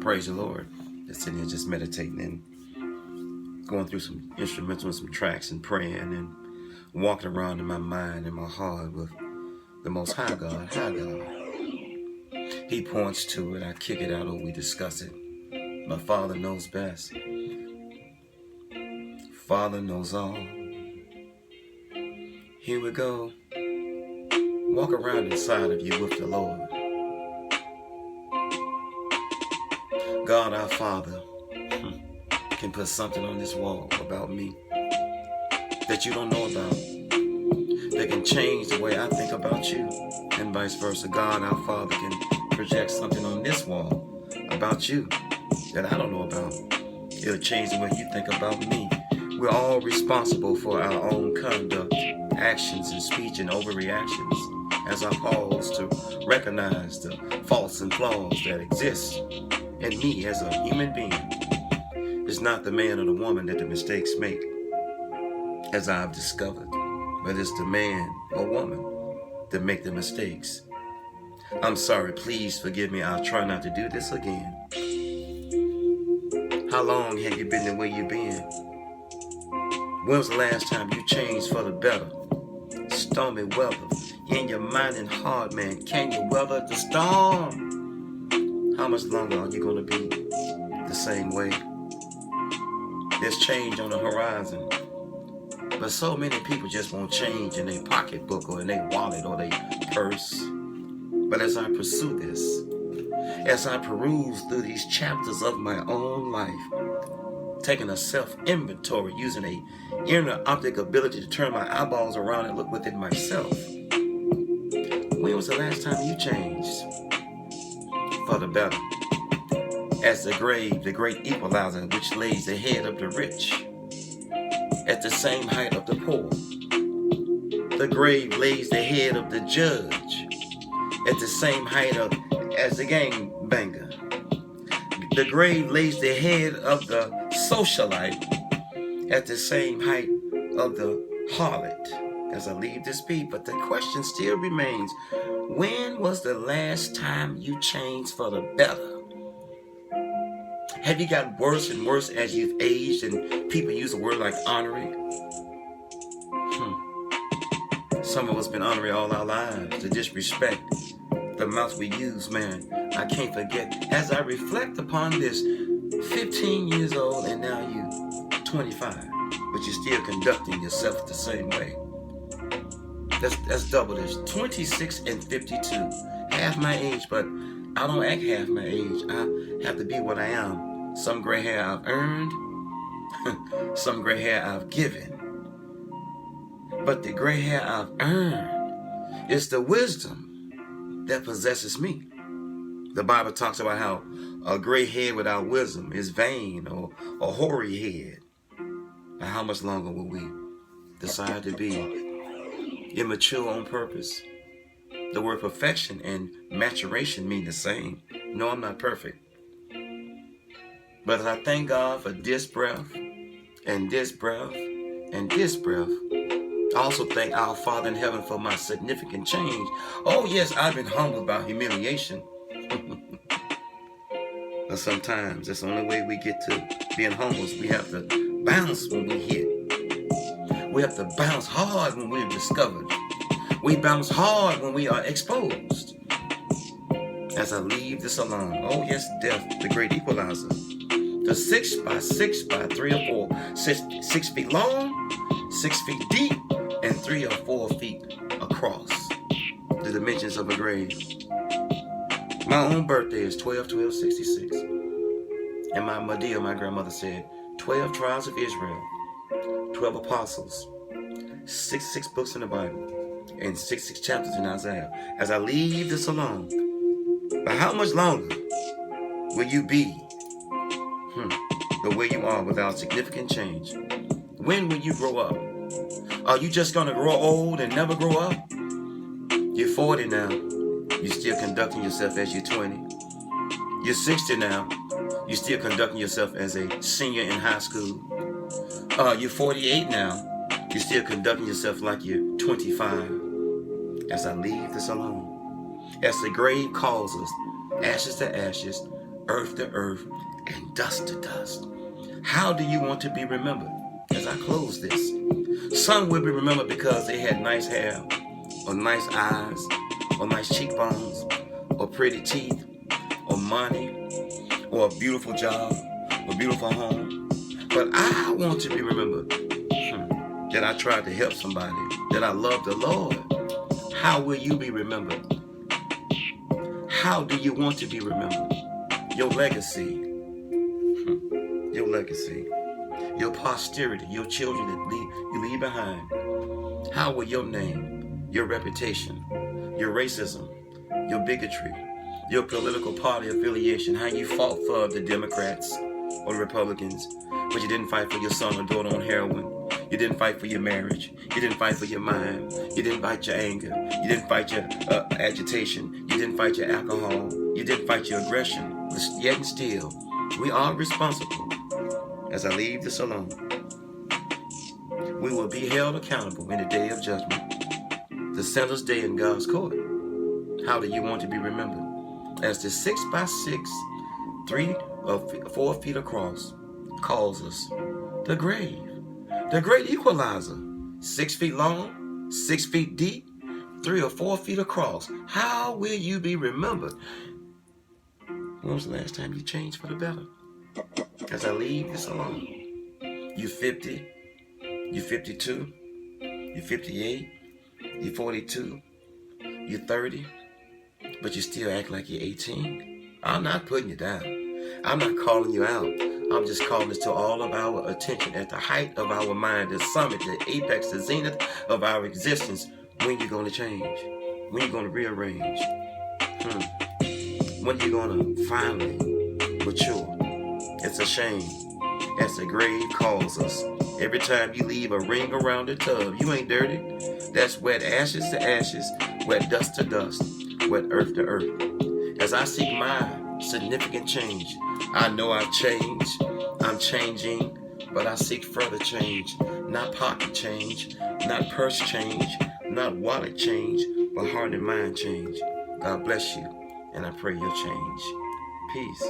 Praise the Lord. Just sitting here just meditating and going through some instrumental and some tracks and praying and walking around in my mind and my heart with the Most High God. High God. He points to it. I kick it out or we discuss it. My Father knows best. Father knows all. Here we go. Walk around inside of you with the Lord. God our Father can put something on this wall about me that you don't know about, that can change the way I think about you, and vice versa. God our Father can project something on this wall about you that I don't know about. It'll change the way you think about me. We're all responsible for our own conduct, actions, and speech and overreactions, as I pause to recognize the faults and flaws that exist in me as a human being. It's not the man or the woman that the mistakes make, as I've discovered, but it's the man or woman that make the mistakes. I'm sorry, please forgive me. I'll try not to do this again. How long have you been the way you've been? When was the last time you changed for the better? Stormy weather in your mind and heart, man. Can you weather the storm? How much longer are you going to be the same way? There's change on the horizon, but so many people just won't change in their pocketbook or in their wallet or their purse. But as I pursue this, as I peruse through these chapters of my own life, taking a self-inventory, using a inner optic ability to turn my eyeballs around and look within myself. When was the last time you changed for the better? As the grave, the great equalizer, which lays the head of the rich at the same height of the poor. The grave lays the head of the judge at the same height as the gangbanger. The grave lays the head of the socialite at the same height of the harlot. As I leave this beat, but the question still remains, when was the last time you changed for the better? Have you gotten worse and worse as you've aged and people use a word like ornery? Some of us been ornery all our lives. The disrespect, the mouth we use, man, I can't forget. As I reflect upon this, 15 years old and now you 25, but you're still conducting yourself the same way. That's double this. 26 and 52, half my age, but I don't act half my age. I have to be what I am. Some gray hair I've earned, some gray hair I've given. But the gray hair I've earned is the wisdom that possesses me. The Bible talks about how a gray head without wisdom is vain, or a hoary head. Now, how much longer will we decide to be immature on purpose? The word perfection and maturation mean the same. No, I'm not perfect. But as I thank God for this breath, and this breath, and this breath, I also thank our Father in heaven for my significant change. Oh yes, I've been humbled by humiliation. But sometimes that's the only way we get to being humble. We have to bounce when we hit. We have to bounce hard when we're discovered. We bounce hard when we are exposed. As I leave this alone, oh yes, death, the great equalizer. The 6 by 6 by 3 or 4, 6 feet long, 6 feet deep, and 3 or 4 feet across the dimensions of a grave. My own birthday is 12/12/66. And my Medea, my grandmother, said 12 tribes of Israel, 12 apostles, 66 books in the Bible, and 66 chapters in Isaiah. As I leave this alone, but how much longer will you be the way you are without significant change? When will you grow up? Are you just going to grow old and never grow up? You're 40 now. You're still conducting yourself as you're 20. You're 60 now. You're still conducting yourself as a senior in high school. You're 48 now. You're still conducting yourself like you're 25. As I leave this alone, as the grave calls us, ashes to ashes, earth to earth, and dust to dust. How do you want to be remembered? As I close this, some will be remembered because they had nice hair, or nice eyes, or nice cheekbones, or pretty teeth, or money, or a beautiful job, or a beautiful home. But I want to be remembered that I tried to help somebody, that I love the Lord. How will you be remembered? How do you want to be remembered? Your legacy, your legacy, your posterity, your children that you leave behind. How will your name, your reputation, your racism, your bigotry, your political party affiliation, how you fought for the Democrats or the Republicans, but you didn't fight for your son or daughter on heroin. You didn't fight for your marriage. You didn't fight for your mind. You didn't fight your anger. You didn't fight your agitation. You didn't fight your alcohol. You didn't fight your aggression. But yet and still, we are responsible. As I leave this alone, we will be held accountable in the day of judgment, the sinner's day in God's court. How do you want to be remembered? As the 6x6, 3 or 4 feet across, calls us the grave. The great equalizer, 6 feet long, 6 feet deep, 3 or 4 feet across. How will you be remembered? When was the last time you changed for the better? As I leave this alone, you 50, you 52, you 58, you 42, you 30, but you still act like you're 18. I'm not putting you down. I'm not calling you out. I'm just calling this to all of our attention at the height of our mind, the summit, the apex, the zenith of our existence. When you're going to change? When you're going to rearrange? When you're going to finally mature? It's a shame as the grave calls us. Every time you leave a ring around the tub, you ain't dirty. That's wet ashes to ashes, wet dust to dust, wet earth to earth. As I seek my significant change, I know I've changed, I'm changing, but I seek further change. Not pocket change, not purse change, not wallet change, but heart and mind change. God bless you, and I pray you'll change. Peace.